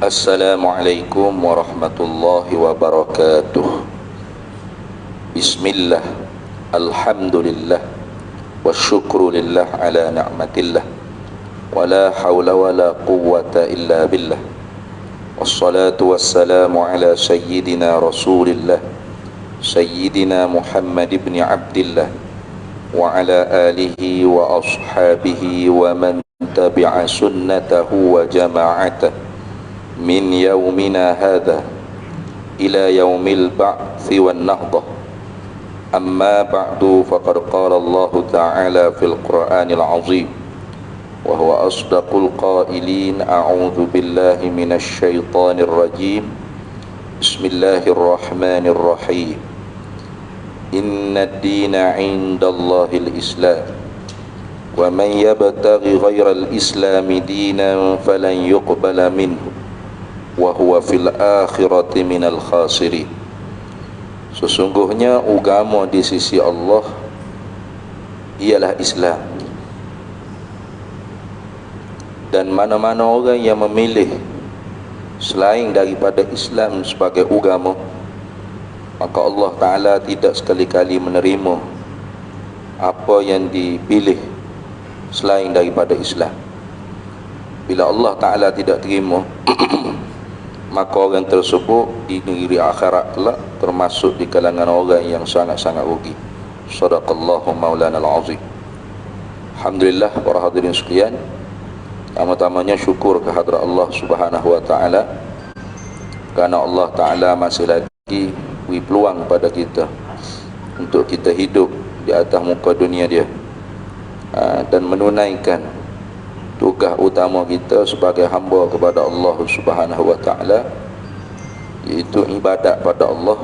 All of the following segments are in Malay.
Assalamualaikum warahmatullahi wabarakatuh. Bismillah, alhamdulillah, wasyukru lillah ala ni'matillah, wala hawla wala quwwata illa billah. Wassalatu wassalamu ala sayyidina rasulillah, sayyidina Muhammad ibn Abdillah, wa ala alihi wa ashabihi wa man tabi'a sunnatahu wa jama'atah min yaumina hadha ila yaumil ba'thi wan nahdah. Amma ba'du, faqad qala Allah ta'ala fil Qur'anil azim wa huwa asdaqul qailin. A'udzu billahi minasy syaithanir rajim. Bismillahirrahmanirrahim. Innad dina 'indallahil islam wa man yabtaghi ghairal islami dinan falan yuqbala minhu wa huwa fil akhirati minal khasirin. Sesungguhnya agama di sisi Allah ialah Islam, dan mana-mana orang yang memilih selain daripada Islam sebagai agama, maka Allah Ta'ala tidak sekali-kali menerima apa yang dipilih selain daripada Islam. Bila Allah Ta'ala tidak terima maka orang tersebut di negeri akhirat kelak termasuk di kalangan orang yang sangat-sangat rugi. Shadaqallahu maulana al-azim. Alhamdulillah, para hadirin sekalian, pertama-tamanya syukur kehadrat Allah Subhanahu wa taala kerana Allah Taala masih lagi beri peluang pada kita untuk kita hidup di atas muka dunia dia, dan menunaikan tugas utama kita sebagai hamba kepada Allah Subhanahu wa taala, iaitu ibadat pada Allah.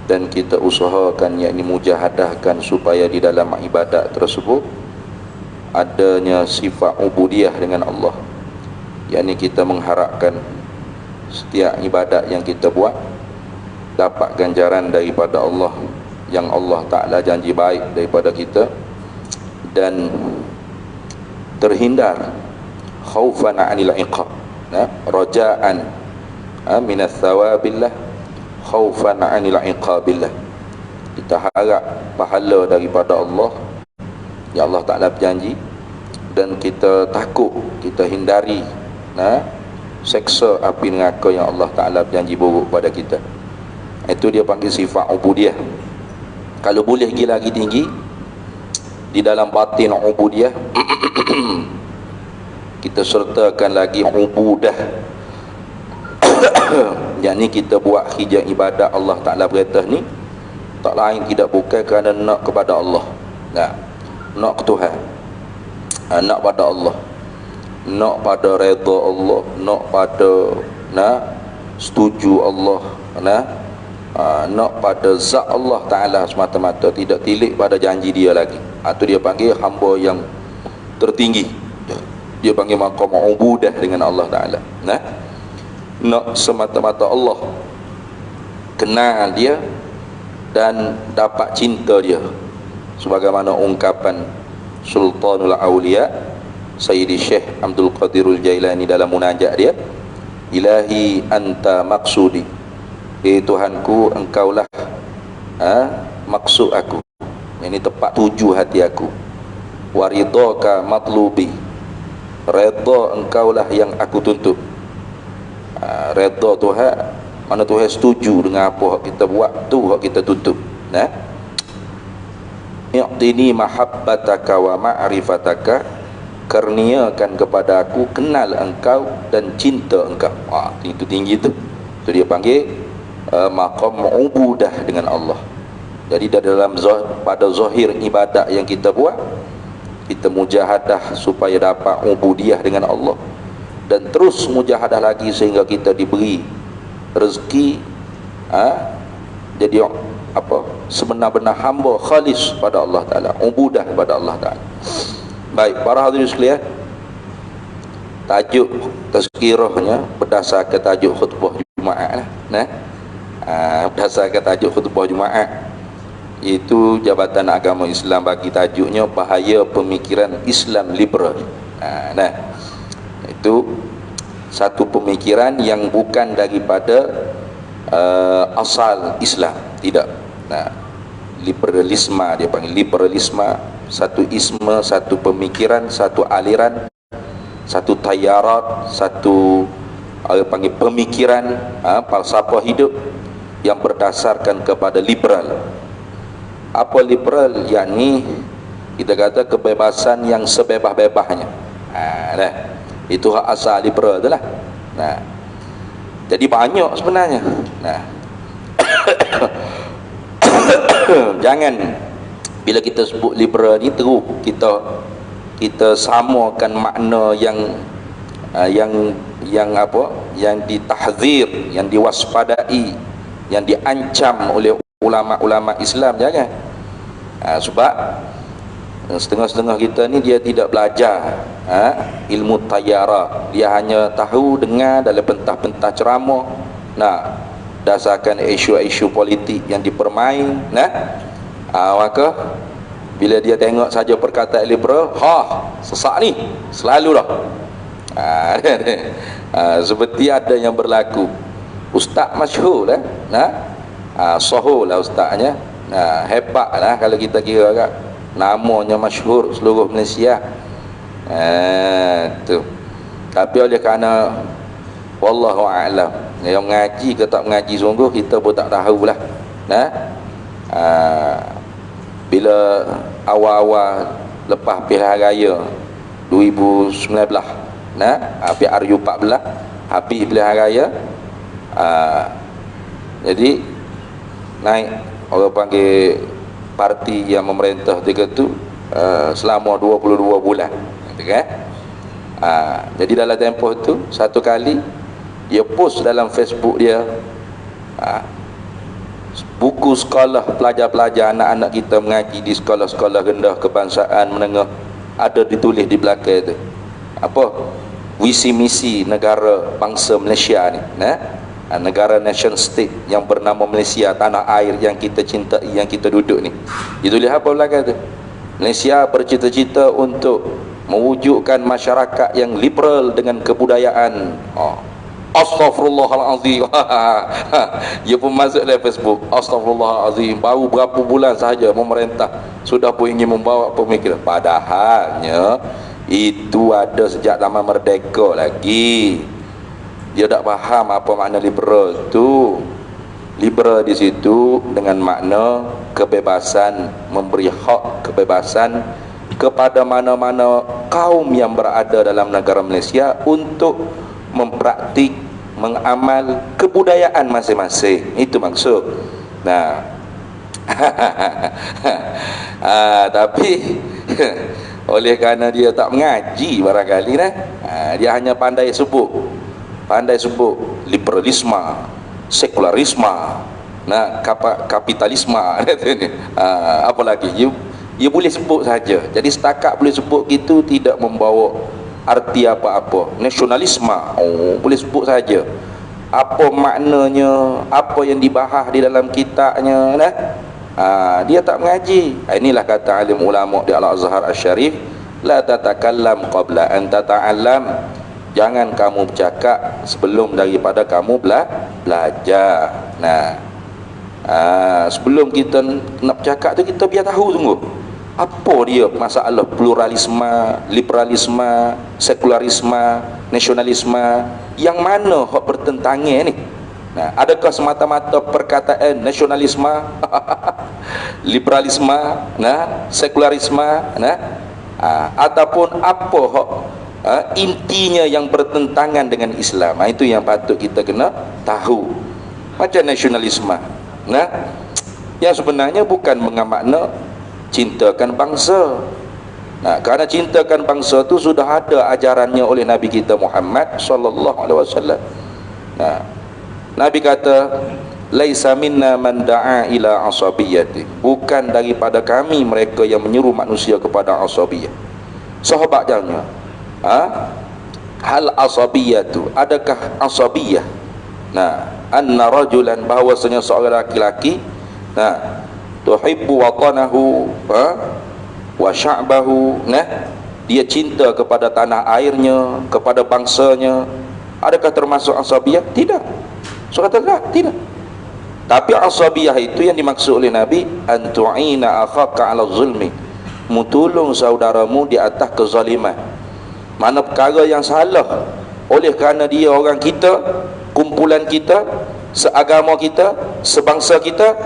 Dan kita usahakan, yakni mujahadahkan supaya di dalam ibadat tersebut adanya sifat ubudiyah dengan Allah, yakni kita mengharapkan setiap ibadat yang kita buat dapat ganjaran daripada Allah, yang Allah Ta'ala janji baik daripada kita, dan terhindar khaufan 'anil iqab, raja'an minas thawabillah, khaufan 'anil iqabillah. Kita harap pahala daripada Allah yang Allah Ta'ala berjanji, dan kita takut, kita hindari seksa api neraka yang Allah Ta'ala berjanji buruk pada kita. Itu dia panggil sifat ubudiyah. Kalau boleh pergi lagi tinggi di dalam batin ubudiyah, kita sertakan lagi ubudah, yakni kita buat hijab ibadat Allah Ta'ala perintah ni tak lain tidak bukan kerana nak kepada Allah, nak ke Tuhan, nak pada Allah, nak pada redha Allah, nak pada setuju Allah, nak pada zat Allah Ta'ala semata-mata, tidak tilik pada janji dia lagi. Itu dia panggil hamba yang tertinggi, dia panggil maqam ubudah dengan Allah Ta'ala. Nak semata-mata Allah, kenal dia dan dapat cinta dia, sebagaimana ungkapan Sultanul Awliya Sayyidi Syekh Abdul Qadirul Jailani dalam munajat dia, Ilahi anta maksudi, Tuhanku engkaulah maksud aku, ini tepat tuju hati aku. Waridhaka matlubi, redha engkaulah yang aku tuntut. Redha Tuhan, mana Tuhan setuju dengan apa kita buat tu, hak kita tuntut. I'tini mahabbataka wa ma'rifataka, kurniakan kepada aku kenal engkau dan cinta engkau. Itu tinggi tu. Itu dia panggil maqam ubudah dengan Allah. Jadi dalam pada zahir ibadat yang kita buat, kita mujahadah supaya dapat ubudiyah dengan Allah, dan terus mujahadah lagi sehingga kita diberi rezeki jadi sebenar-benar hamba khalis pada Allah Ta'ala, ubudah pada Allah Ta'ala. Baik, para hadirin sekalian, tajuk tazkirahnya berdasarkan tajuk khutbah Jumaat berdasarkan tajuk khutbah Jumaat, iaitu Jabatan Agama Islam bagi tajuknya bahaya pemikiran Islam liberal. Itu satu pemikiran yang bukan daripada asal Islam, tidak. Nah, liberalisme dia panggil, liberalisme, satu isme, satu pemikiran, satu aliran, satu tayarat, satu panggil pemikiran, falsafah hidup yang berdasarkan kepada liberal. Apa liberal? Yakni kita kata kebebasan yang sebebas-bebasnya. Itu hak asal liberal itulah. Nah, jadi banyak sebenarnya. Nah, jangan bila kita sebut liberal ni terus kita samakan makna yang apa, yang ditahzir, yang diwaspadai, yang diancam oleh ulama-ulama Islam. Jangan. Sebab setengah-setengah kita ni dia tidak belajar ilmu tayyara, dia hanya tahu dengar dalam pentah-pentah ceramah, nah, dasarkan isu-isu politik yang dipermain. Nah, maka bila dia tengok saja perkataan liberal, sesak ni selalu dah. Seperti ada yang berlaku ustaz masyhur lah, sohor lah ustaznya, hebat lah kalau kita kira kan, namanya masyhur seluruh Malaysia. Tu. Tapi oleh kerana wallahu a'lam, yang mengaji ke tak mengaji sungguh kita pun tak tahulah. Bila awal-awal lepas pilihan raya 2019, PRU 14 habis pilihan raya, jadi naik orang panggil parti yang memerintah tiga tu selama 22 bulan, kan? Jadi dalam tempoh tu satu kali dia post dalam Facebook dia, buku sekolah pelajar-pelajar anak-anak kita mengaji di sekolah-sekolah rendah kebangsaan menengah, ada ditulis di belakang tu apa, visi misi negara bangsa Malaysia ni, negara nation state yang bernama Malaysia, tanah air yang kita cintai, yang kita duduk ni. Ditulis apa belakang tu? Malaysia bercita-cita untuk mewujudkan masyarakat yang liberal dengan kebudayaan. Astaghfirullahalazim. Dia pun masuk dalam Facebook, astaghfirullahalazim, baru berapa bulan sahaja memerintah sudah pun ingin membawa pemikiran, padahalnya itu ada sejak zaman merdeka lagi. Dia tak faham apa makna liberal tu. Liberal di situ dengan makna kebebasan, memberi hak kebebasan kepada mana-mana kaum yang berada dalam negara Malaysia untuk mempraktik, mengamal kebudayaan masing-masing. Itu maksud. Nah, tapi oleh kerana dia tak mengaji barangkali, dia hanya pandai sebut liberalisme, sekularisme, kapitalisme, apa lagi dia boleh sebut saja. Jadi setakat boleh sebut gitu, tidak membawa arti apa-apa. Nasionalisme, boleh sebut saja. Apa maknanya, apa yang dibahas di dalam kitabnya, dia tak mengaji. Inilah kata alim ulama di Al-Azhar Asy-Syarif, la tatakallam qabla an tata'allam. Jangan kamu bercakap sebelum daripada kamu belajar. Sebelum kita nak bercakap tu, kita biar tahu sungguh apa dia masalah pluralisme, liberalisme, sekularisme, nasionalisme, yang mana hak bertentangan ni. Adakah semata-mata perkataan nasionalisme, liberalisme, sekularisme, ataupun apa hak intinya yang bertentangan dengan Islam. Itu yang patut kita kena tahu. Macam nasionalisme, yang sebenarnya bukan mengamakna cintakan bangsa. Kerana cintakan bangsa tu sudah ada ajarannya oleh Nabi kita Muhammad sallallahu alaihi wasallam. Nabi kata, laisa minna man da'a ila asabiyyati, bukan daripada kami mereka yang menyuruh manusia kepada asabiyah. Sahabat jawabnya, hal asabiyatu, adakah asabiyah? Anna rajulan, bahawasanya seorang laki-laki tuhibbu watanahu wa sya'bahu, dia cinta kepada tanah airnya, kepada bangsanya, Adakah termasuk asabiyah? Tidak. So kata tidak. Tapi asabiyah itu yang dimaksud oleh Nabi, antu'ina akhaka 'ala zulmi, mutulung saudaramu di atas kezaliman. Mana perkara yang salah, oleh kerana dia orang kita, kumpulan kita, seagama kita, sebangsa kita,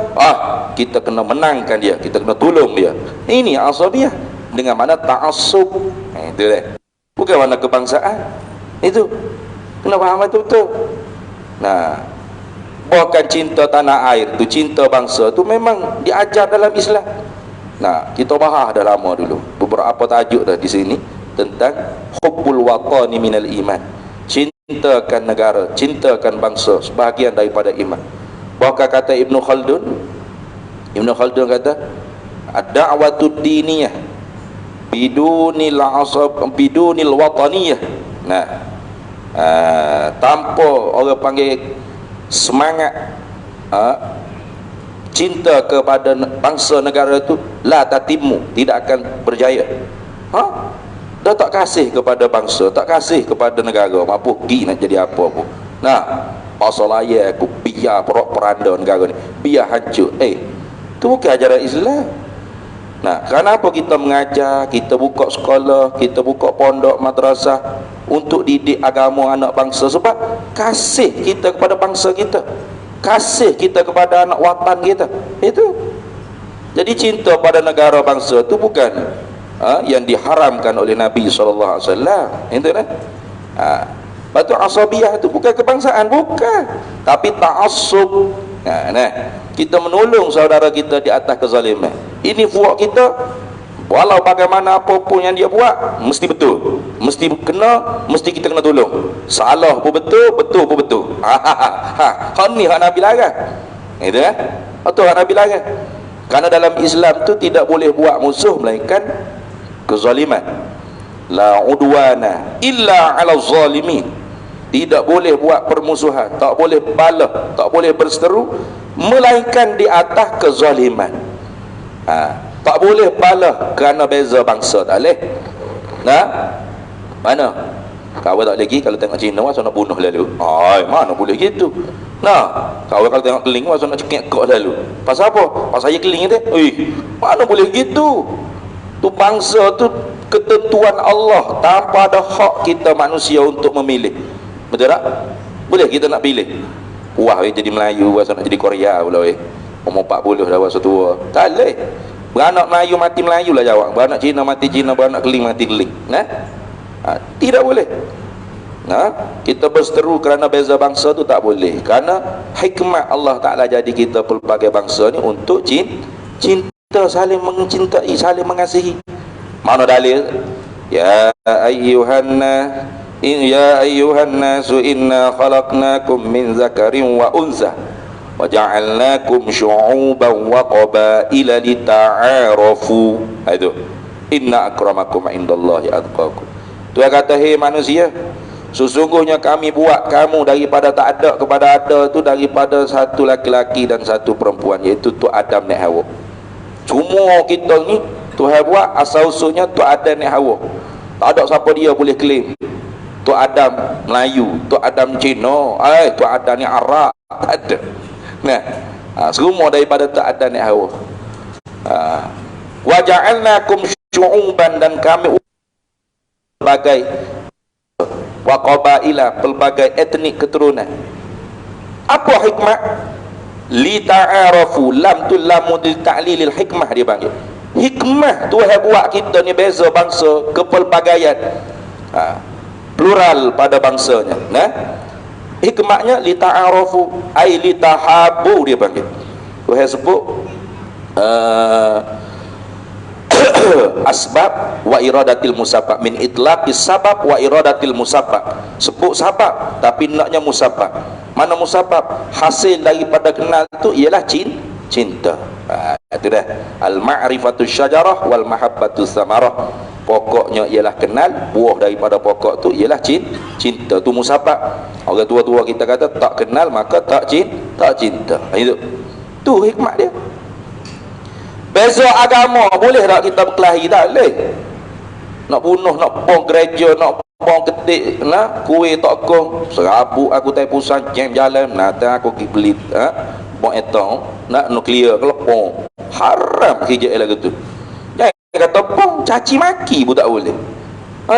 kita kena menangkan dia, kita kena tolong dia. Ini asabiyah. Dengan mana ta'assub. Itu dia. Bukan mana kebangsaan. Itu. Kena faham itu betul. Nah, bahkan cinta tanah air tu, cinta bangsa tu memang diajar dalam Islam. Nah, kita bahas dah lama dulu. Beberapa tajuk dah di sini tentang hubbul watani minal iman. Cintakan negara, cintakan bangsa, sebahagian daripada iman. Bahkan kata Ibnu Khaldun kata, ad-da'watud diniyah bidunil wataniyah. Nah, tanpa orang panggil semangat cinta kepada bangsa negara itu, la tatimu, tidak akan berjaya. Dah tak kasih kepada bangsa, tak kasih kepada negara, mampu pergi nak jadi apa pun. Nah, pasal ayah aku biar peranda negara ni, biar hancur. Tu bukan ajaran Islam. Nah, kenapa kita mengajar, kita buka sekolah, kita buka pondok, madrasah untuk didik agama anak bangsa? Sebab kasih kita kepada bangsa kita, kasih kita kepada anak watan kita. Itu. Jadi cinta pada negara bangsa itu bukan yang diharamkan oleh Nabi SAW. Itu kan? Batu asabiyah itu bukan kebangsaan, bukan, tapi ta'assub. Nah, kita menolong saudara kita di atas kezaliman. Ini buat kita, walau bagaimana apapun yang dia buat, mesti betul, mesti kena, mesti kita kena tolong. Salah pun betul, betul pun betul. Hak ni hak Nabi larang. Itu kan? Betul, hak Nabi larang. Karena dalam Islam tu tidak boleh buat musuh melainkan kezaliman. La udwana illa 'ala zalimin. Tidak boleh buat permusuhan, tak boleh balah, tak boleh berseteru melainkan di atas kezaliman. Tak boleh balah kerana beza bangsa, tak boleh. Nah, mana kau tak lagi kalau tengok Cina masa nak bunuh lalu. Mana boleh gitu. Nah, kau kalau tengok keling masa nak cekik kau lalu. Pasal apa? Pasal saya keling tu. Mana boleh gitu. Tu bangsa tu ketentuan Allah, tanpa ada hak kita manusia untuk memilih. Betul tak? Boleh kita nak pilih. Wah, jadi Melayu, masa nak jadi Korea pula umur 40 dah masa tua. Tak boleh. Beranak Melayu mati Melayu lah jawab. Beranak Cina mati Cina, beranak keling mati keling. Tidak boleh. Kita berseteru kerana beza bangsa tu tak boleh. Kerana hikmah Allah Ta'ala jadi kita pelbagai bangsa ni untuk cinta, saling mencintai, saling mengasihi. Mana dalil? Ya ayyuhan nasu inna khalaqnakum min zakarin wa unsa wa ja'alnakum syu'uban wa qabaila lita'arafu. Itu inna akramakum indallahi atqakum. Tuhan kata, hei manusia, sesungguhnya kami buat kamu daripada tak ada kepada ada tu, daripada satu laki-laki dan satu perempuan, iaitu tu Adam dan Hawa. Semua kita ni Tuhan buat asal usulnya tu Adam dan Hawa. Tak ada siapa dia boleh claim tu Adam Melayu, tu Adam Cina, tu Adam ni Arab, tak ada. Nah, semua daripada tu Adam dan Hawa. Wa ja'alnakum syu'uban, dan kami pelbagai, wa qabaila, pelbagai etnik keturunan. Apa hikmah? Li ta'arafu, lam tu lamu li ta'lilil hikmah dia panggil. Hikmah Tuhan buat kita ni beza bangsa, kepelbagaian, plural pada bangsanya. Nah, hikmahnya li ta'arafu, ai li tahabu dia panggil. Tuhan sebut asbab wa iradatil musabbab, min itlaqis sabab wa iradatil musabbab. Sebut sabab tapi naknya musabbab. Mana musabbab? Hasil daripada kenal tu ialah cinta. Itu dah al-ma'rifatus syajarah wal mahabbatus samarah. Pokoknya ialah kenal, buah daripada pokok tu ialah cinta. Tu musabbab. Orang tua-tua kita kata tak kenal maka tak cinta. Itu hikmah dia. Beza agama boleh tak kita berkelahi? Tak boleh. Nak bunuh, nak bom gereja, nak bong ketik nah kuih tokong serabut aku tai pusat jam jalan nata aku pergi beli bong etong nak nuklear kelepong haram hijau lah gitu. Jangan kata pong caci maki pun tak boleh.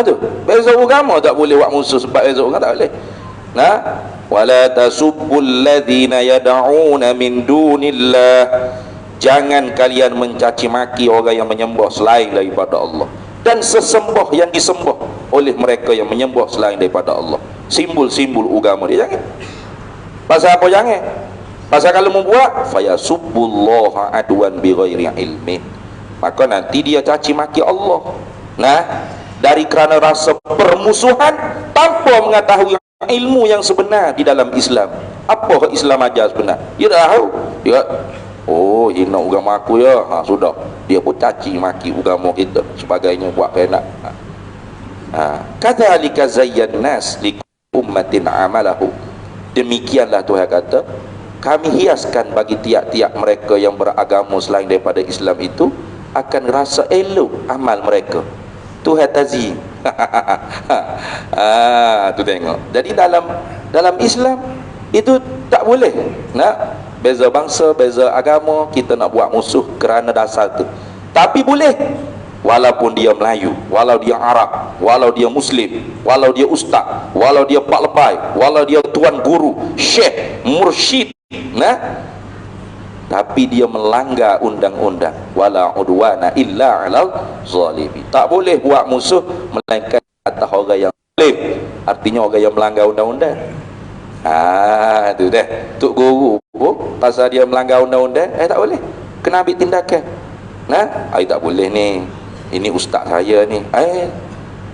Tu beza agama tak boleh buat musuh sebab beza agama tak boleh. Nah, wala tasubbul ladzina yad'una min dunillah. Jangan kalian mencaci maki orang yang menyembah selain daripada Allah dan sesembah yang disembah oleh mereka yang menyembah selain daripada Allah. Simbol-simbol agama dia jangan. Pasal apa jangan? Pasal kalau membuat fayasubbullaha adwan bighairi ilmin, maka nanti dia caci maki Allah. Nah, dari kerana rasa permusuhan tanpa mengetahui ilmu yang sebenar di dalam Islam. Apa Islam ajar sebenar? Dia dah tahu. Dia oh, hina agama aku ya. Sudah. Dia pun caci maki agama kita sebagainya buat penak. Kadzalika zayyannas li ummatin amalahu. Demikianlah Tuhan kata, kami hiaskan bagi tiap-tiap mereka yang beragama selain daripada Islam itu akan rasa elok amal mereka. Tuhan tazim. Tu tengok. Jadi dalam Islam itu tak boleh nak beza bangsa, beza agama, kita nak buat musuh kerana dasar tu. Tapi boleh walaupun dia Melayu, walau dia Arab, walau dia Muslim, walau dia ustaz, walau dia pak lepai, walau dia tuan guru, syekh, mursyid, nah, tapi dia melanggar undang-undang. Wala udwana illa 'alal zalimin. Tak boleh buat musuh melainkan atas orang yang zalim, artinya orang yang melanggar undang-undang. Tu dah tok guru pasal dia melanggar undang-undang, tak boleh, kena ambil tindakan. Nah, tak boleh ni, ini ustaz saya ni.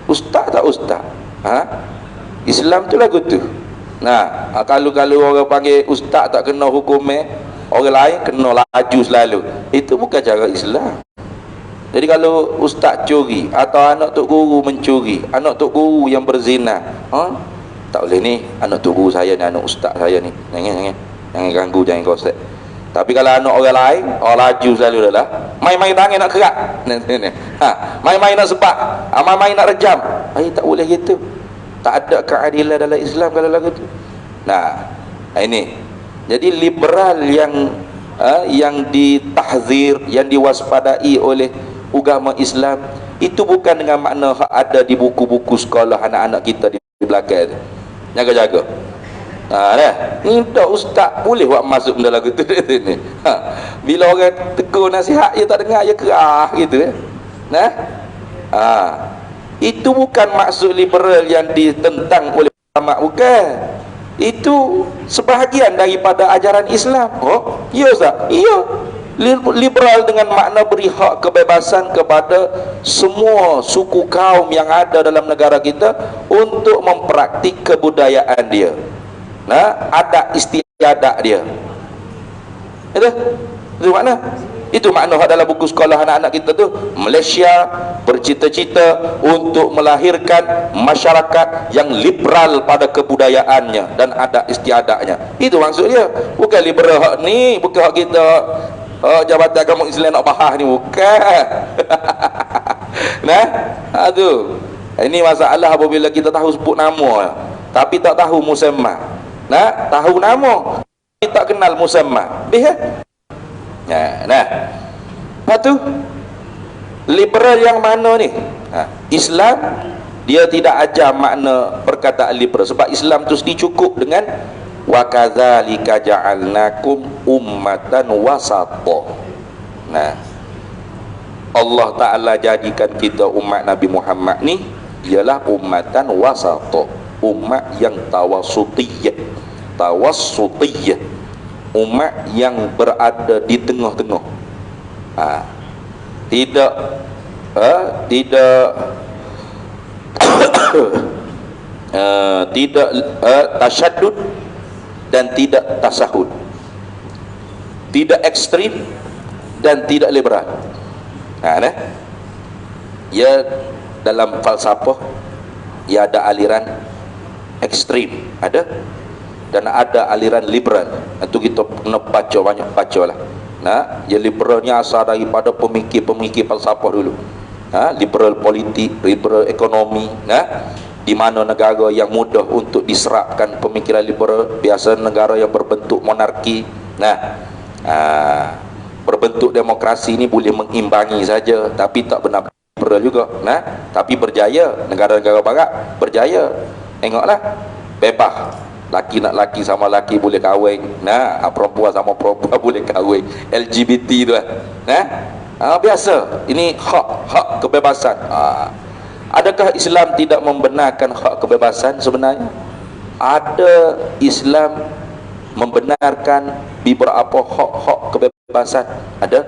Ustaz tak ustaz, Islam tu lagu tu. Nah, kalau orang panggil ustaz tak kena hukum, orang lain kena laju selalu. Itu bukan cara Islam. Jadi kalau ustaz curi atau anak tok guru mencuri, anak tok guru yang berzina, tak boleh ni, anak tok guru saya ni, anak ustaz saya ni. Jangan ganggu, jangan gosek. Tapi kalau anak orang lain, laju selalu dah lah. Main-main tangan nak kerak. Main-main nak sepak, main-main nak rejam. Tak boleh gitu. Tak ada keadilan dalam Islam kalau lagu tu. Nah, ini. Jadi liberal yang ditahzir, yang diwaspadai oleh agama Islam itu bukan dengan makna ada di buku-buku sekolah anak-anak kita di belakang. Jaga-jaga. Ni dah ustaz boleh buat masuk benda lagu tu ni. Bila orang tegur nasihat dia tak dengar, dia kerah gitu. Nah. Itu bukan maksud liberal yang ditentang oleh ulama, bukan. Itu sebahagian daripada ajaran Islam. Ya Ustaz? Ya. Liberal dengan makna beri hak kebebasan kepada semua suku kaum yang ada dalam negara kita untuk mempraktik kebudayaan dia. Nah, adat istiadat dia. Itu makna. Itu makna dalam buku sekolah anak-anak kita tu. Malaysia bercita-cita untuk melahirkan masyarakat yang liberal pada kebudayaannya dan adat istiadatnya. Itu maksud dia. Bukan liberal hak ni, bukan hak kita Jabatan Agama Islam nak bahas ni, bukan. Nah, tu. Ini masalah apabila kita tahu sebut nama tapi tak tahu musamma. Nah, tahu nama tapi tak kenal musamma. Nah, tu liberal yang mana ni? Islam dia tidak ajar makna perkataan liberal, sebab Islam tu cukup dengan wa kadzalika ja'alnakum ummatan wasata. Nah, Allah Ta'ala jadikan kita umat Nabi Muhammad ni ialah ummatan wasata, umat yang tawassutiyah. Tawassutiyah, umat yang berada di tengah-tengah. Tidak tidak tasyaddud dan tidak tasahud, tidak ekstrim dan tidak liberal. Ya, dalam falsafah ya ada aliran ekstrim, ada, dan ada aliran liberal. Itu kita kena baca, banyak baca lah. Nah, ya liberalnya asal daripada pemikir-pemikir falsafah dulu. Liberal politik, liberal ekonomi. Nah, di mana negara yang mudah untuk diserapkan pemikiran liberal, biasa negara yang berbentuk monarki. Berbentuk demokrasi ini boleh mengimbangi saja, tapi tak benar liberal juga. Tapi berjaya, negara-negara barat berjaya. Tengoklah, bebas, laki nak laki sama laki boleh kahwin, perempuan sama perempuan boleh kahwin, LGBT tu biasa. Ini hak kebebasan. Adakah Islam tidak membenarkan hak kebebasan? Sebenarnya ada. Islam membenarkan beberapa hak kebebasan, ada.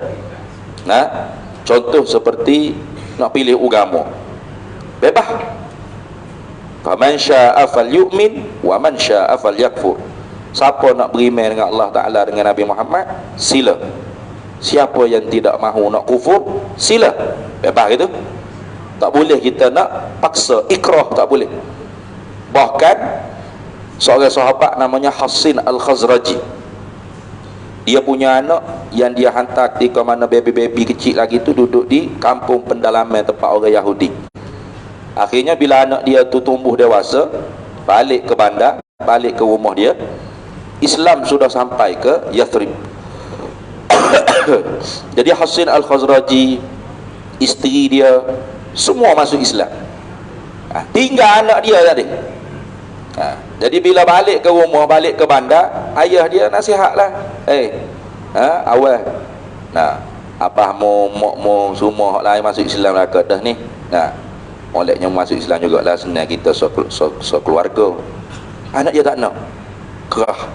Contoh seperti nak pilih agama, bebas. Faman syaa'a falyu'min wa man syaa'a falyakfur. Siapa nak beriman dengan Allah Ta'ala, dengan Nabi Muhammad, sila. Siapa yang tidak mahu nak kufur, sila. Bebas gitu. Tak boleh kita nak paksa, ikrah tak boleh. Bahkan seorang sahabat namanya Hassin Al-Khazraji, dia punya anak yang dia hantar ketika mana baby-baby kecil lagi tu duduk di kampung pendalaman tempat orang Yahudi. Akhirnya bila anak dia tu tumbuh dewasa, balik ke bandar, balik ke rumah dia, Islam sudah sampai ke Yathrib. Jadi Hassin Al-Khazraji, isteri dia, semua masuk Islam. Tinggal anak dia tadi. Jadi bila balik ke rumah, balik ke bandar, ayah dia nasihatlah, awal apa mau semua lain masuk Islam lah ke dah ni. Moleknya masuk Islam jugalah, senang kita sekeluarga. Anak dia tak nak. Kerah,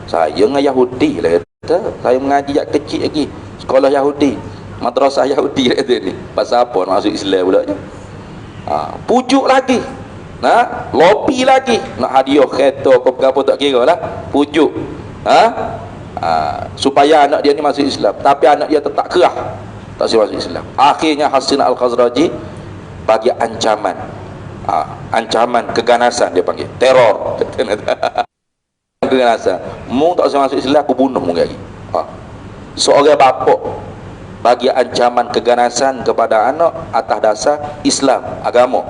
saya dengan Yahudi lah kata. Saya mengaji jak kecil lagi, sekolah Yahudi, madrasah Yahudi kata ni. Pasal apa nak masuk Islam pula je? Pujuk lagi, lobi lagi, nak hadiah kereta apa tak kira lah, pujuk supaya anak dia ni masuk Islam. Tapi anak dia tetap kerah, tak masuk Islam. Akhirnya Hassin Al-Khazraji bagi ancaman, ancaman keganasan, dia panggil teror. Keganasan, mu tak usah masuk Islam, aku bunuh mu lagi. Seorang bapa bagi ancaman keganasan kepada anak atas dasar Islam, agama.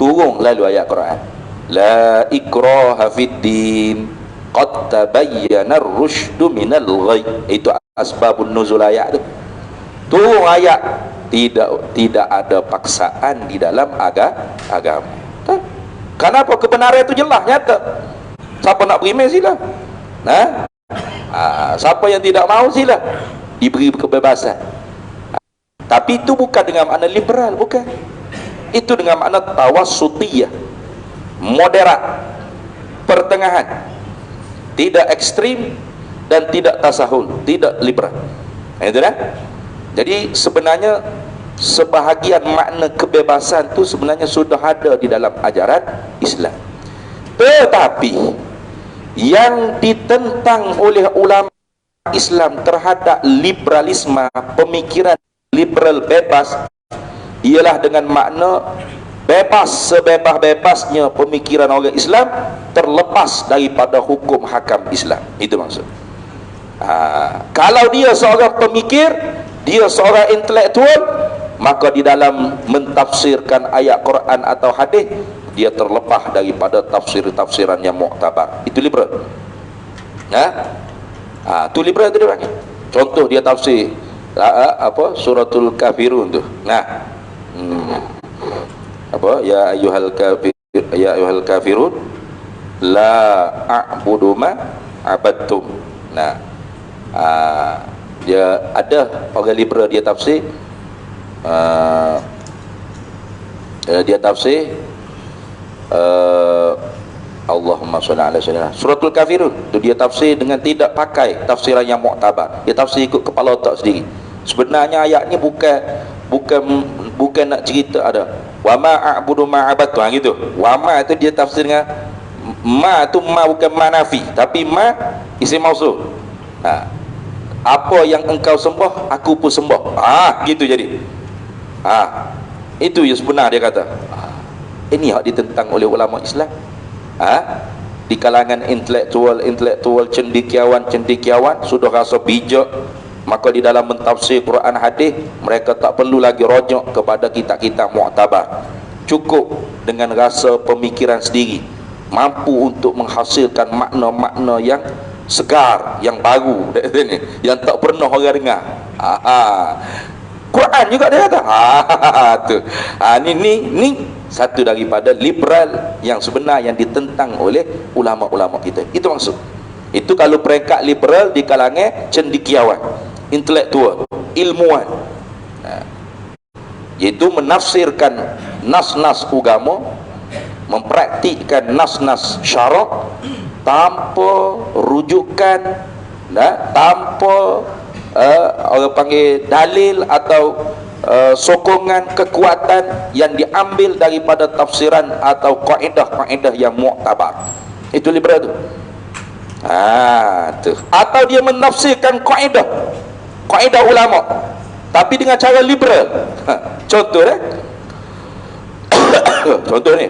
Turun lalu ayat Quran, la ikraha fid din qad tabayyana ar-rusydu minal ghayy. Itu asbabun nuzul ayat tu. Turun ayat, tidak ada paksaan di dalam agama. Kenapa? Kebenaran itu jelas, nyata. Siapa nak beriman sila. Siapa yang tidak mahu sila, diberi kebebasan. Tapi itu bukan dengan makna liberal, bukan. Itu dengan makna tawassutiyah, moderat, pertengahan, tidak ekstrim dan tidak tasahul, tidak liberal. Itu dah. Jadi sebenarnya sebahagian makna kebebasan tu sebenarnya sudah ada di dalam ajaran Islam. Tetapi yang ditentang oleh ulama Islam terhadap liberalisme, pemikiran liberal bebas, ialah dengan makna bebas sebebas-bebasnya pemikiran orang Islam terlepas daripada hukum hakam Islam. Itu maksud. Kalau dia seorang pemikir, dia seorang intelektual, maka di dalam mentafsirkan ayat Quran atau hadis, dia terlepas daripada tafsir-tafsiran yang muktabar. Itu liberal. Itu liberal tu dia panggil. Contoh dia tafsir suratul kafirun tu. Ya ayyuhal kafirun la a'budu ma abadtum. Dia ada orang liberal dia tafsir, Allahumma sholli ala sayyidina suratul kafirun tu, dia tafsir dengan tidak pakai tafsiran yang muktabar. Dia tafsir ikut kepala otak sendiri. Sebenarnya ayat ni bukan nak cerita ada wa ma a'budu ma abadtu, gitu. Wa ma itu dia tafsir dengan ma, tu ma bukan ma nafi, tapi ma isim mausul. Apa yang engkau sembah, aku pun sembah. Gitu jadi. Itu yang sebenar dia kata. Ini hak ditentang oleh ulama Islam. Di kalangan intelektual cendekiawan sudah rasa bijak, maka di dalam mentafsir Quran hadis mereka tak perlu lagi rujuk kepada kitab-kitab muktabar. cukup dengan rasa pemikiran sendiri, mampu untuk menghasilkan makna-makna yang segar, yang baru, yang tak pernah orang dengar. Quran juga dia kata. Tu. Ni satu daripada liberal yang sebenar yang ditentang oleh ulama-ulama kita. Itu maksud. Itu kalau peringkat liberal di kalangan cendekiawan, intelektual, ilmuwan. Iaitu menafsirkan nas-nas agama, mempraktikkan nas-nas syarak tanpa rujukan, tanpa orang panggil dalil atau sokongan kekuatan yang diambil daripada tafsiran atau kaedah-kaedah yang muktabar. Itu liberal tu. Tu. Atau dia menafsirkan kaedah ulama tapi dengan cara liberal. Contoh contoh ni,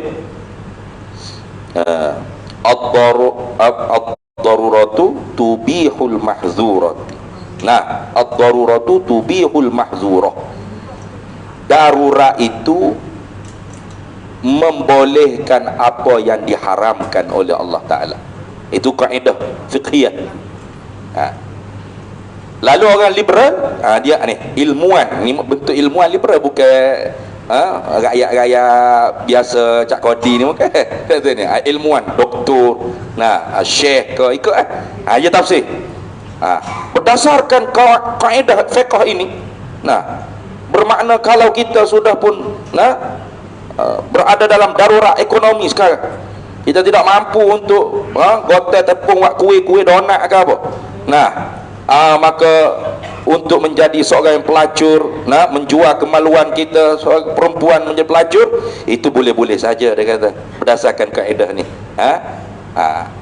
ad-daruratu tubihul mahzurat. Nah, ad-daruratu tubihul mahzurah. Darurat itu membolehkan apa yang diharamkan oleh Allah Ta'ala. Itu kaedah fiqhiyah. Lalu orang liberal, dia ni ilmuwan, ni bentuk ilmuwan liberal, bukan rakyat-rakyat biasa cak kodi ni, bukan. Ni ilmuwan, doktor, syekh ke ikut dia tafsir. Berdasarkan kaedah fiqh ini, bermakna kalau kita sudah pun berada dalam darurat ekonomi sekarang, kita tidak mampu untuk gotong tepung buat kuih-kuih donat ke apa, maka untuk menjadi seorang yang pelacur, menjual kemaluan kita, seorang perempuan menjadi pelacur, itu boleh-boleh saja, dia kata, berdasarkan kaedah ni.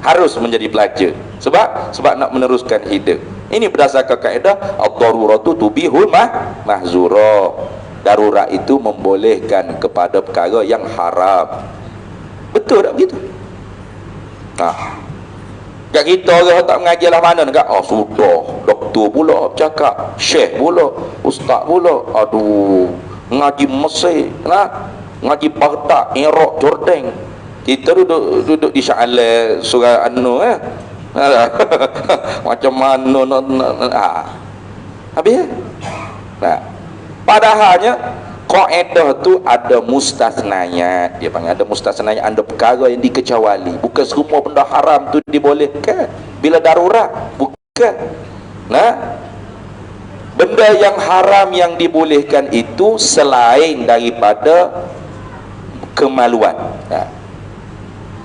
Harus menjadi pelacur sebab nak meneruskan hidup. Ini berdasarkan kaedah ad-daruratu tubihul mahzura. Darurat itu membolehkan kepada perkara yang haram. Betul tak begitu? Kat kita orang tak mengaji lah mana dekat, sudah doktor pula cakap, syekh pula, ustaz pula, aduh, ngaji Mesir, ngaji Baghdad, Iraq, Jordan. Kita duduk di Sya'ala surah An-Nur, macam mana habis. Padahalnya kaedah tu ada mustasnayat. Dia panggil ada mustasnayat, ada perkara yang dikecuali. Bukan semua benda haram tu dibolehkan bila darurat, bukan. Benda yang haram yang dibolehkan itu selain daripada kemaluan.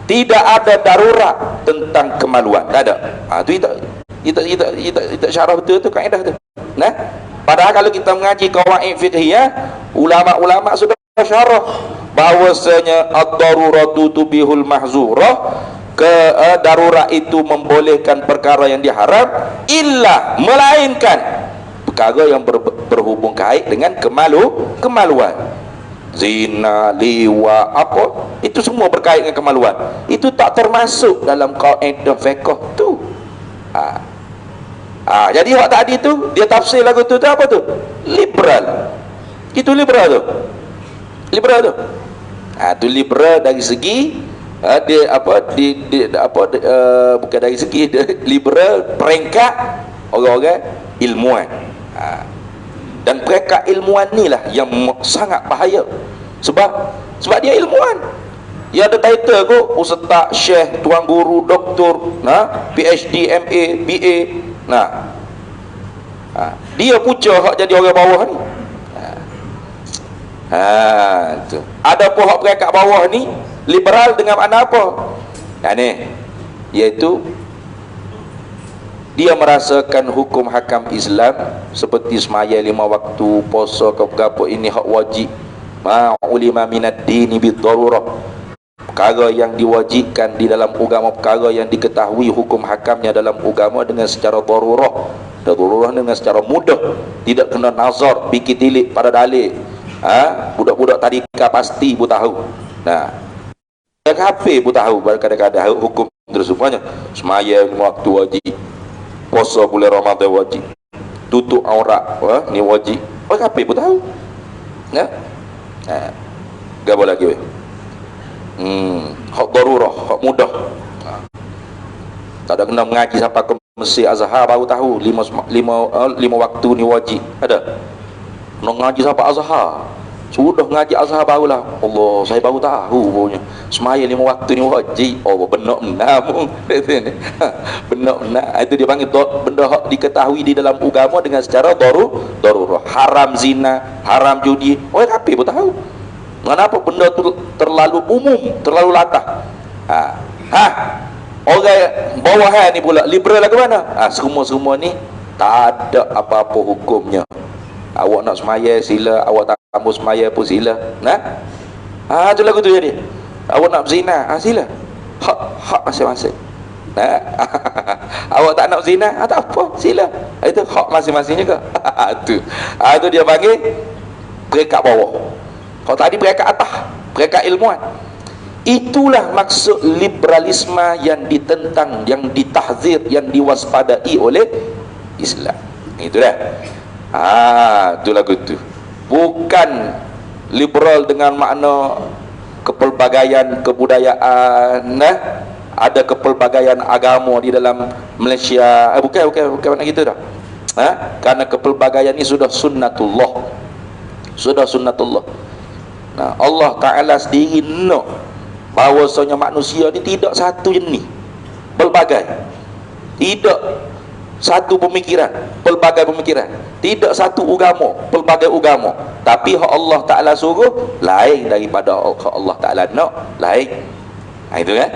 Tidak ada darurat tentang kemaluan, tak ada. Tu kita syarah betul tu kaedah tu. Padahal kalau kita mengaji qawaid fiqhiyah, ulama-ulama sudah syarah bahwasanya ad-daruratu tubihul mahzurah, darurat itu membolehkan perkara yang diharam, illa, melainkan perkara yang berhubung kait dengan kemaluan. Zina, liwa, apa, itu semua berkait dengan kemaluan. Itu tak termasuk dalam kaedah fiqh tu. Jadi hak tadi tu dia tafsir lagu tu apa tu? Liberal. Itu liberal tu. Liberal tu. Tu liberal dari segi bukan dari segi liberal peringkat orang-orang ilmuwan. Dan peringkat ilmuwan ni lah yang sangat bahaya. Sebab dia ilmuwan. Dia ada title kot, ustaz, syekh, tuan guru, doktor, PhD, MA, BA. Dia puca hak jadi orang bawah ni. Tu. Ada pun hak peringkat bawah ni liberal dengan makna apa? Ni iaitu dia merasakan hukum hakam Islam seperti semaya 5 waktu, puasa ke berapa, ini hak wajib. Ulima minad dini bid-darurah. Perkara yang diwajibkan di dalam agama, perkara yang diketahui hukum hakamnya dalam agama dengan secara darurah. Darurah dengan secara mudah, tidak kena nazar, fikir tilik pada dalil. Budak-budak tadika pasti pun tahu. Yang HP pun tahu kadang-kadang hukum tersebutnya. Semaya 5 waktu wajib, puasa bulan Ramadan wajib, tutup aurat ni wajib. Orang apa pun tahu. Gak boleh lagi. Hak darurah, hak mudah. Tak ada kena mengaji sampai ke Mesir Azhar baru tahu lima waktu ni wajib. Ada. Kena ngaji sampai Azhar. Sudah ngaji Azhar barulah. Allah, saya baru tahu punya. Semaya 5 waktu ni wajib. Oh, benar-benar pun. Benar-benar. Itu dia panggil benda hak diketahui di dalam agama dengan secara darurah. Haram zina, haram judi. Oh, tapi pun tahu. Kenapa benda tu terlalu umum, terlalu latah. Orang bawahan ni pula liberal lah ke mana? Semua-semua ni tak ada apa-apa hukumnya. Awak nak semaya sila, awak tak mau semaya pun sila. Nah, tu lagu tu jadi. Awak nak berzina, sila. Hak masing-masing. Nah, awak tak nak berzina, tak apa, sila. Itu hak masing-masing juga. Tu dia panggil peringkat bawah. Kalau tadi peringkat atas, peringkat ilmuwan. Itulah maksud liberalisme yang ditentang, yang ditahzir, yang diwaspadai oleh Islam. Itu dah. Tu lagu tu. Bukan liberal dengan makna kepelbagaian kebudayaan, ada kepelbagaian agama di dalam Malaysia. Bukan makna gitu dah. Karena kepelbagaian ini sudah sunnatullah. Sudah sunnatullah. Nah, Allah Ta'ala sendiri nak bahawasanya manusia ni tidak satu jenis, pelbagai. Tidak satu pemikiran, pelbagai pemikiran. Tidak satu agama, pelbagai agama. Tapi hak Allah Ta'ala suruh lain daripada hak Allah Ta'ala nak, lain. Itu kan?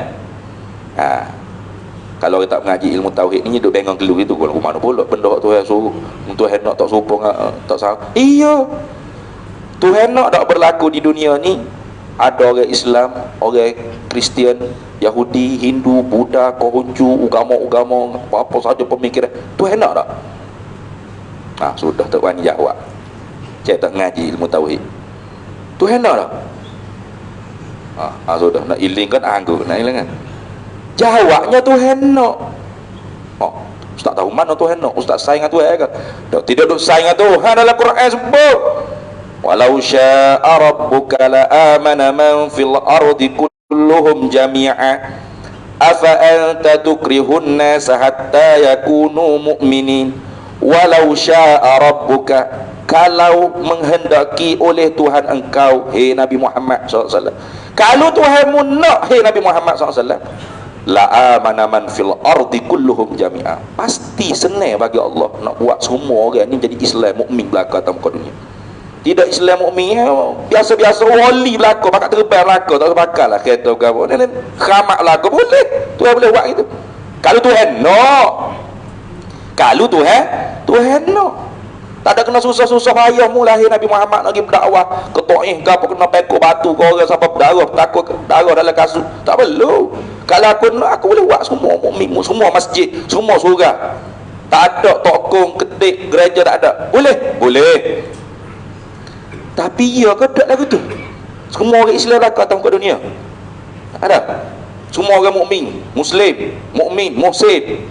Kalau kita mengaji ilmu tauhid ni duk bengong keluar itu kalau mana pula benda hak Tuhan suruh, Tuhan nak tak supong tak salah. Iya. Tuhan nak tak berlaku di dunia ni. Ada orang Islam, orang Kristian, Yahudi, Hindu, Buddha, Konghucu, agama-agama, apa saja pemikiran. Tuhan nak tak? Sudah tak berani jawab. Saya tak ngaji ilmu tauhid. Tuhan nak tak? Sudah nak iling kan anggur, nak iling kan? Jawabnya Tuhan nak. Ustaz tahu mana Tuhan nak? Ustaz sayang Tuhan ke? Tidak duk sayang Tuhan dalam Quran sebut. Walau syaa rabbuka la amana man fil ardi kulluhum jami'a afa anta tukrihun nas hatta yakunu mu'minin. Walau syaa rabbuka, kalau menghendaki oleh Tuhan engkau, hei Nabi Muhammad SAW, kalau Tuhanmu nak, hei Nabi Muhammad SAW, la amana man fil ardi kulluhum jami'a, pasti senang bagi Allah nak buat semua orang ni jadi Islam mukmin belaka atas muka dunia. Tidak Islam mukmin biasa-biasa wali belaka, pakat terbang belaka, tak sebakal lah kereta ke apa ni, khamak belaka boleh. Tuhan boleh buat gitu kalau Tuhan nak. Kalau Tuhan nak, tak ada kena susah-susah payah mulai Nabi Muhammad lagi berdakwah ke Taif ke apa, kena pekuk batu ke orang sampai berdarah, takut darah dalam kasut, tak perlu. Kalau aku nak, aku boleh buat semua mukmin, semua masjid, semua surga. Tak ada tokong, ketik, gereja, tak ada. Boleh. Tapi ya ke tak lagu tu? Semua orang Islam lah kat muka dunia. Ada. Semua orang mukmin, Muslim, mukmin, muhsin.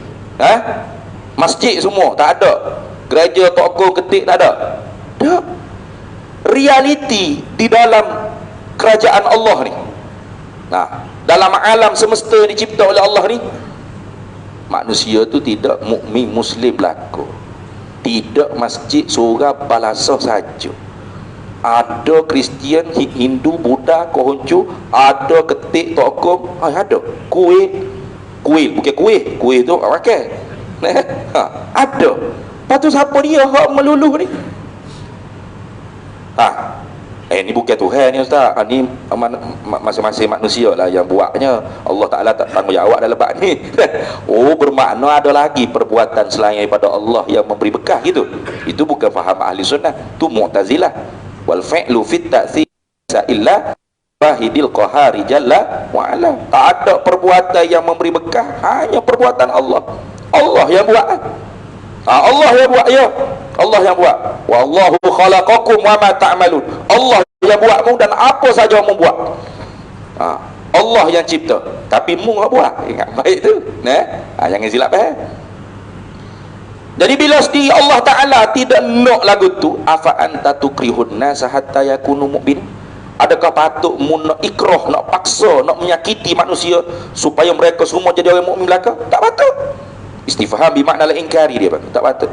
Masjid semua tak ada. Gereja, tokong, ketik tak ada. Tak. Realiti di dalam kerajaan Allah ni. Dalam alam semesta dicipta oleh Allah ni, manusia tu tidak mukmin Muslim berlaku. Tidak masjid, surga, balasah saja. Ada Kristian, Hindu, Buddha, Konghucu, ada ketik, tokong, ada kuih, bukan kuih tu makan. Ada. Lepas tu siapa dia hak meluluh ni? Ni bukan Tuhan ni Ustaz. Ni masing-masing manusia lah yang buatnya. Allah Ta'ala tak tanggungjawab dalam bab ni. Bermakna ada lagi perbuatan selain daripada Allah yang memberi bekah gitu. Itu bukan faham ahli sunnah, tu Mu'tazilah. Wal fi'lu fit ta'thir illa wahidil qahari jalla wa ala. Tak ada perbuatan yang memberi bekah, hanya perbuatan Allah. Allah yang buat. Allah yang buat, ya. Allah yang buat. Wallahu khalaqakum wa ma ta'malun. Allah yang buatmu dan apa saja mu buat. Allah yang cipta, tapi mu enggak buat. Ingat baik tu. Jangan silap Jadi bila sendiri Allah Ta'ala tidak nak lagu tu, afa anta tukrihun nasa hatta yakunu mu'min. Adakah patut nak ikrah, nak paksa, nak menyakiti manusia supaya mereka semua jadi orang mukmin belaka? Tak patut. Istifham bermakna ingkari dia, tak patut.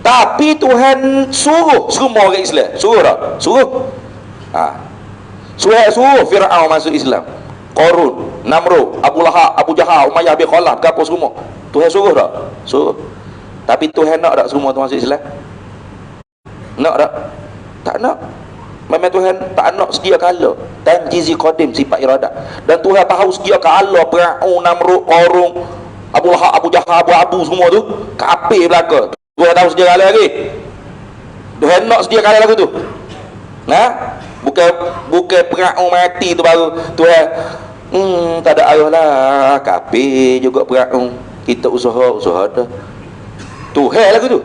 Tapi Tuhan suruh semua orang Islam. Suruh tak? Suruh. Suruh Fir'aun masuk Islam. Qarun, Namrud, Abu Lahab, Abu Jahal, Umayyah bin Khalaf, apa semua. Tuhan suruh tak? Suruh. Tapi Tuhan nak tak semua tu masuk Islam? Nak tak? Tak nak. Memang Tuhan tak nak sedia kala. Tanjizi qadim, sifat iradat. Dan Tuhan tahu sedia kala Fir'aun, Namrud, Qarun, Abu Lahab, Abu Jahal, Abu semua tu kafir belaka. Tuhan tahu sedia kala lagi. Tuhan nak sedia kala lagu tu. Nah, bukan Fir'aun mati tu baru Tuhan tak ada ayah lah, kafir juga Fir'aun. Kita usaha dah. Tuhan lagu tu.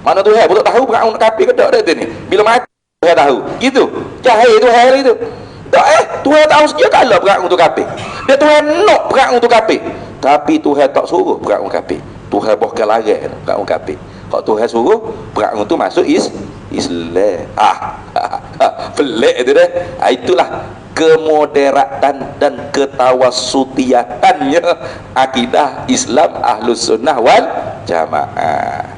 Mana Tuhan pun tak tahu Fir'aun kafir ke tak dia ni. Bila mati Tuhan tahu. Gitu. Jahil Tuhan lagi tu. Tak Tuhan tahu sedia kala Fir'aun tu kafir. Dia Tuhan nak Fir'aun tu kafir. Tapi Tuhan tak suruh Fir'aun kafir. Tuhan bahkan larang Fir'aun kafir. Kalau Tuhan suruh Fir'aun tu masuk Islam. Pelik tu dah. Itulah kemoderatan dan ketawasutiatannya akidah Islam Ahlus Sunnah wal Jamaah.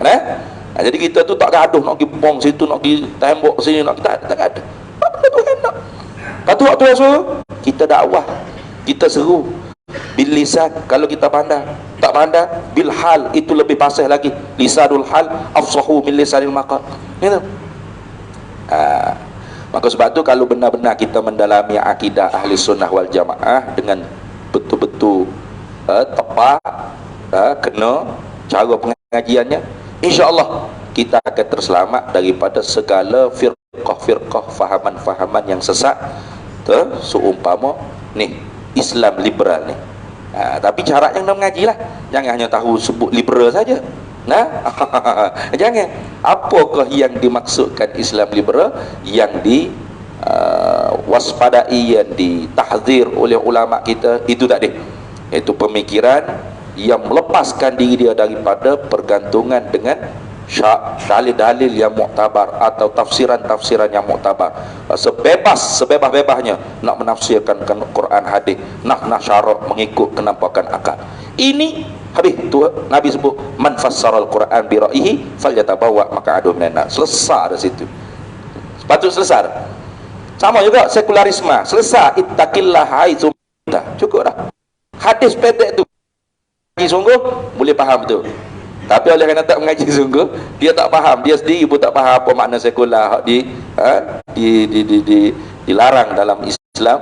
Jadi kita tu tak gaduh nak pergi bong situ, nak pergi tembok sini, nak kita tak gaduh. Apa benda Tuhan nak? Kata Tuhan suruh, kita dakwah, kita seru bil lisan kalau kita pandai. Tak pandai bil hal, itu lebih fasih lagi. Lisanul hal afsahu min lisanil maqal. Gitu. Maka sebab tu kalau benar-benar kita mendalami akidah Ahli Sunnah wal Jamaah dengan betul-betul tepat, kena cara pengajiannya, insya-Allah kita akan terselamat daripada segala firqah-firqah, fahaman-fahaman yang sesat. Seumpama ni Islam liberal ni. Tapi syaratnya kena mengaji lah. Jangan hanya tahu sebut liberal saja. Jangan. Apakah yang dimaksudkan Islam liberal, yang waspadai, yang ditahzir oleh ulama kita, itu tadi, iaitu pemikiran yang melepaskan diri dia daripada pergantungan dengan dalil-dalil yang muktabar atau tafsiran-tafsiran yang muktabar. Sebebas-bebasnya nak menafsirkan Quran, hadis, nak syarak mengikut kenampakan akal. Ini habis tu Nabi sebut man fassaral Quran bi ra'yihi falyatabawa maq'adahu minan nar. Selesai dari situ. Sepatut selesai. Sama juga sekularisme. Selesai ittaqillah haitsu kunta. Cukup dah. Hadis pendek tu sungguh boleh faham tu. Tapi oleh kerana tak mengaji sungguh, dia tak faham, dia sendiri pun tak faham apa makna sekular dilarang dalam Islam,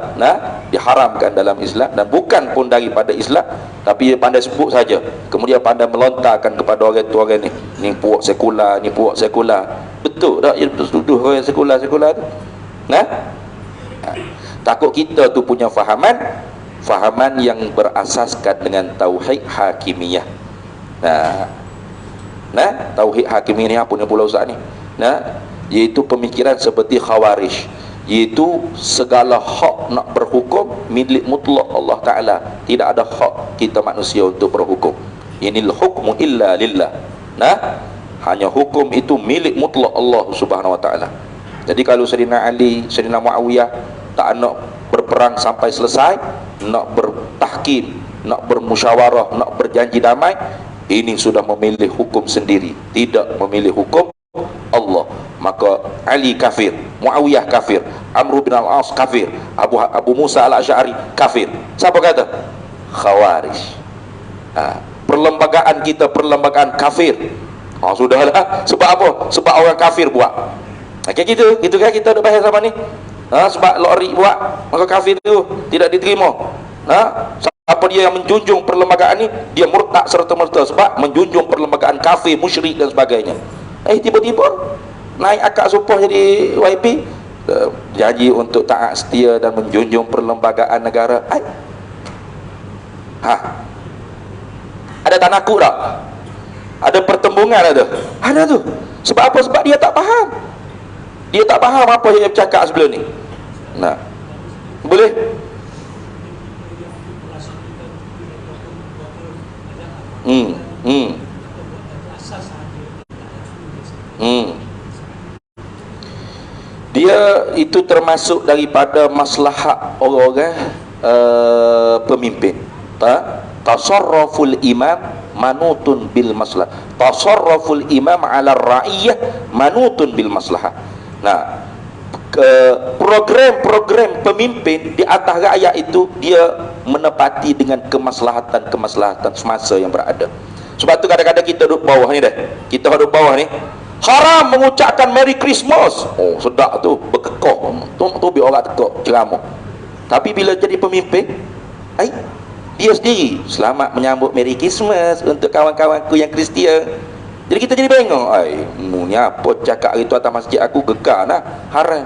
diharamkan dalam Islam, dan bukan pun daripada Islam, tapi dia pandai sebut saja. Kemudian pandai melontarkan kepada orang tu, orang ni puak sekular, ni puak sekular. Betul tak? Dia tuduh orang sekular tu. Takut kita tu punya fahaman yang berasaskan dengan tauhid hakimiyah. Tauhid hakimiyah ni apa ni pula Ustaz ni? Iaitu pemikiran seperti Khawarij, iaitu segala hak nak berhukum milik mutlak Allah Ta'ala. Tidak ada hak kita manusia untuk berhukum. Inil hukmu illa lillah. Hanya hukum itu milik mutlak Allah Subhanahu Wa Ta'ala. Jadi kalau Sayyidina Ali, Sayyidina Muawiyah tak nak berperang sampai selesai, nak bertahkim, nak bermusyawarah, nak berjanji damai, ini sudah memilih hukum sendiri, tidak memilih hukum Allah. Maka Ali kafir, Muawiyah kafir, Amr bin al-As kafir, Abu Musa al-Asy'ari kafir. Siapa kata? Khawarij. Perlembagaan kita perlembagaan kafir. Sudahlah. Sebab apa? Sebab orang kafir buat. Kayak gitu kan kita ada bahas sama ni. Sebab lori buat, maka kafir itu tidak diterima. Apa dia yang menjunjung perlembagaan ni, dia murtad serta-merta sebab menjunjung perlembagaan kafir, musyrik dan sebagainya. Tiba-tiba naik akak supah jadi YP, janji untuk taat setia dan menjunjung perlembagaan negara. Ada tak nakut tak? Ada pertembungan ada? Ada tu. Sebab apa? Sebab dia tak faham. Dia tak faham apa yang dia bercakap sebelum ni. Boleh? dia itu termasuk daripada maslahat orang-orang pemimpin. Tasarruful imam manutun bil maslahah. Tasarruful imam ala ra'iyah manutun bil maslahah. Nah, program-program pemimpin di atas rakyat itu dia menepati dengan kemaslahatan semasa yang berada. Sebab tu kadang-kadang kita duduk bawah ni dah. Kita duduk bawah ni haram mengucapkan Merry Christmas. Oh, sedap tu, berkekok. Tu biar orang tekok ceramah. Tapi bila jadi pemimpin, dia sendiri selamat menyambut Merry Christmas untuk kawan-kawanku yang Kristian. Jadi kita jadi bengong. Ni apa cakap itu atas masjid aku, gekar lah, haram.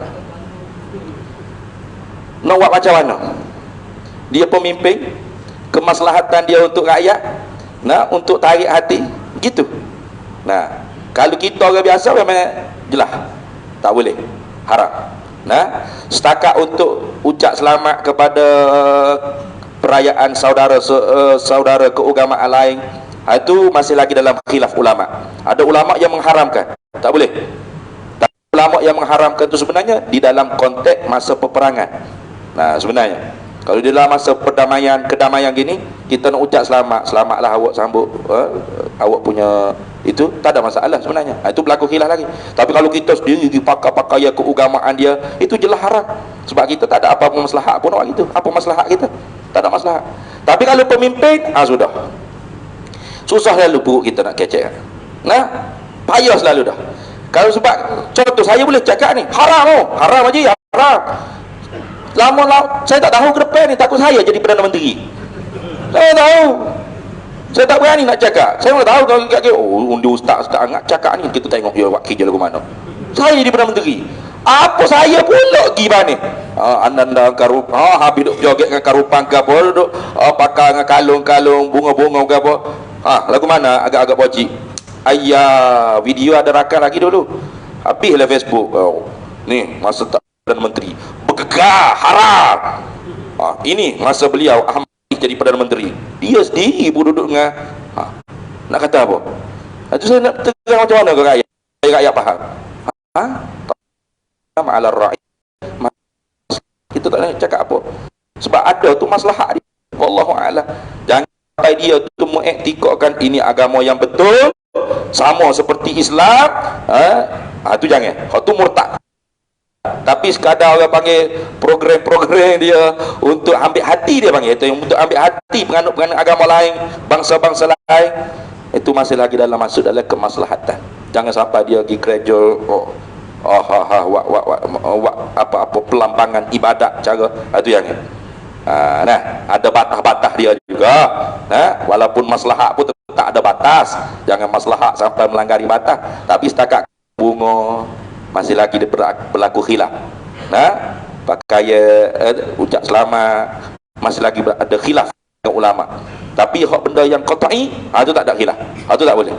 Nak buat macam mana? Dia pemimpin, kemaslahatan dia untuk rakyat, untuk tarik hati, gitu. Nah, kalau kita orang biasa memang jelas tak boleh, haram. Setakat untuk ucap selamat kepada perayaan saudara keagamaan lain, itu masih lagi dalam khilaf ulama. Ada ulama yang mengharamkan, tak boleh. Tapi ulama yang mengharamkan itu sebenarnya di dalam konteks masa peperangan. Nah, sebenarnya kalau di dalam masa kedamaian gini, kita nak ucap selamatlah awak sambut awak punya itu, tak ada masalah sebenarnya. Itu berlaku khilaf lagi. Tapi kalau kita sendiri pakai keagamaan dia, itu jelas haram. Sebab kita tak ada apa-apa maslahat pun orang itu. Apa maslahat kita? Tak ada masalah. Tapi kalau pemimpin, sudah. Susah lalu buruk kita nak kecek. Payah selalu dah. Kalau sebab contoh saya boleh cakap ni, haram aja, haram. Lama saya tak tahu ke depan ni, takut saya jadi Perdana Menteri. Saya tahu. Saya tak berani nak cakap. Saya mana tahu kalau undi ustaz angkat cakap ni, kita tengok dia buat kerja lagu mana. Saya jadi Perdana Menteri. Apa saya pula pergi mana? Anda karup, habis duk joget dengan karupan ke apa, duk pakai dengan kalung-kalung, bunga-bunga ke apa. Lagu mana agak-agak pocik. Video ada rakam lagi dulu. Habislah Facebook. Ni masa tak Perdana Menteri. Bergegar, haram. Ini masa beliau Ahmad jadi Perdana Menteri. Dia sendiri pun duduk dengan nak kata apa? Itu saya nak tegang macam mana ke rakyat? Rakyat faham. Ma'ala rakyat, kita tak nak cakap apa, sebab ada tu maslahat dia. Wallahu a'lam. Jangan sampai dia tu mengiktikadkan ini agama yang betul sama seperti Islam. Tu jangan. Tu murtad. Tapi sekadar orang panggil program-program dia untuk ambil hati, dia panggil itu, untuk ambil hati penganut-penganut agama lain, bangsa-bangsa lain, itu masih lagi masuk dalam kemaslahatan. Jangan sampai dia pergi gereja apa-apa pelambangan ibadat cara itu yang ada batas-batas dia juga. Walaupun maslahat pun tak ada batas, jangan maslahat sampai melanggar batas. Tapi setakat bunga masih lagi berlaku khilaf. Pakai ucap selamat masih lagi ada khilaf dengan ulama. Tapi hak benda yang qat'i, itu tak ada khilaf. Itu tak boleh.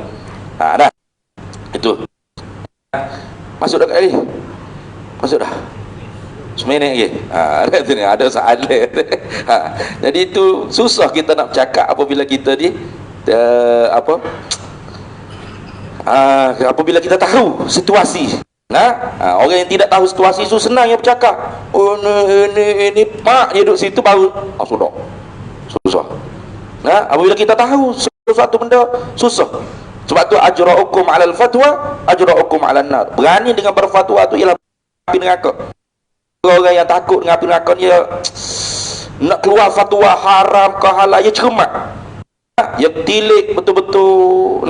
Itu masuk dah kat ni. Masuk dah. Seminit lagi. Ada soalan. Jadi itu susah kita nak bercakap apabila kita apabila kita tahu situasi. Orang yang tidak tahu situasi itu senang yang bercakap. Ini mak dia duduk situ baru sudah. Susah. Apabila kita tahu sesuatu benda, susah. Sebab tu ajra'ukum 'alal fatwa, ajra'ukum 'alan nar. Berani dengan berfatwa tu ialah api neraka. Orang yang takut dengan api neraka dia nak keluar fatwa haram ke halal, dia cermat. Dia tilik betul-betul,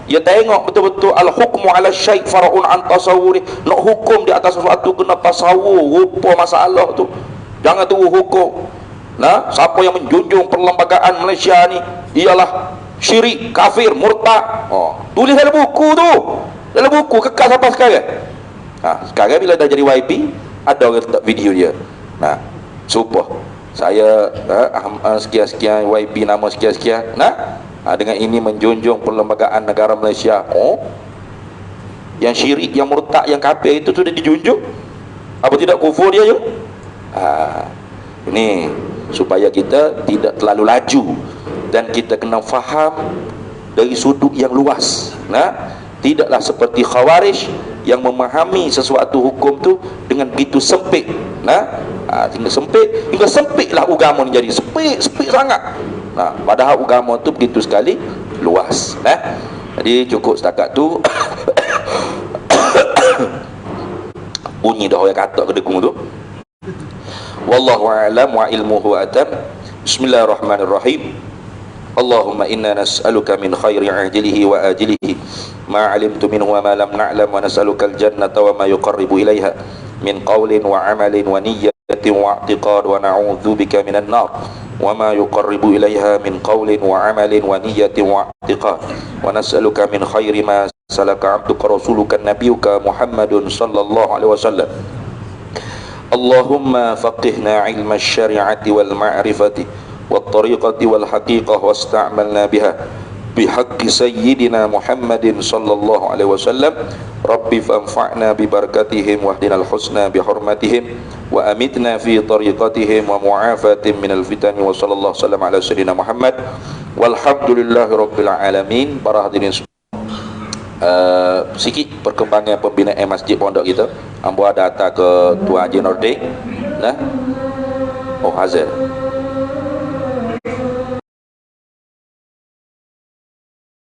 dia tengok betul-betul al-hukmu 'ala syai' far'un an tasawwuri. Nak hukum di atas sesuatu kena tasawur, rupa masalah tu. Jangan tu hukum. Siapa yang menjunjung perlembagaan Malaysia ni ialah syirik, kafir, murtad. Tulis dalam buku tu. Dalam buku kekal sampai sekarang. Sekarang bila dah jadi YB, ada orang letak video dia. Sumpah saya sekian-sekian YB nama sekian-sekian. Dengan ini menjunjung perlembagaan negara Malaysia. Yang syirik, yang murtad, yang kafir itu sudah dijunjung. Apa tidak kufur dia je? Ini supaya kita tidak terlalu laju dan kita kena faham dari sudut yang luas. Tidaklah seperti Khawarij yang memahami sesuatu hukum tu dengan begitu sempit. Nah, tinggal sempitlah agama ni jadi sempit sangat. Nah, padahal agama tu begitu sekali luas. Jadi cukup setakat tu. Bunyi dah orang kata kedegung tu. Wallahu a'lam wa ilmuhu atam. Bismillahirrahmanirrahim. Allahumma inna nas'aluka min khairi ajilihi wa ajilihi ma 'alimtu minhu wa ma lam na'lam, wa nas'aluka al-jannata wa ma yuqarribu ilaiha min qawlin wa 'amalin wa niyyatin wa i'tiqad, wa na'udzu bika minan nar wa ma yuqarribu ilaiha min qawlin wa 'amalin wa niyyatin wa i'tiqad, wa nas'aluka min khairi ma salaka 'abduka rasuluka nabiyyuka Muhammadun sallallahu alaihi wasallam. Allahumma faqihna 'ilma asy-syari'ati wal ma'rifati wat tariqati wal haqiqah wasta'malna biha bihaqqi sayyidina Muhammadin sallallahu alaihi wasallam. Rabbi fanfa'na bi barakatihim wahdinal husna bi hurmatihim wa amitna fi tariqatihim wa mu'afatin minal fitani wa sallallahu sallam ala sayyidina Muhammad walhamdulillahi rabbil alamin. Para hadirin sikit perkembangan pembinaan masjid pondok kita. Ambo datang ke Tuan Haji Nordin. Oh Hazal.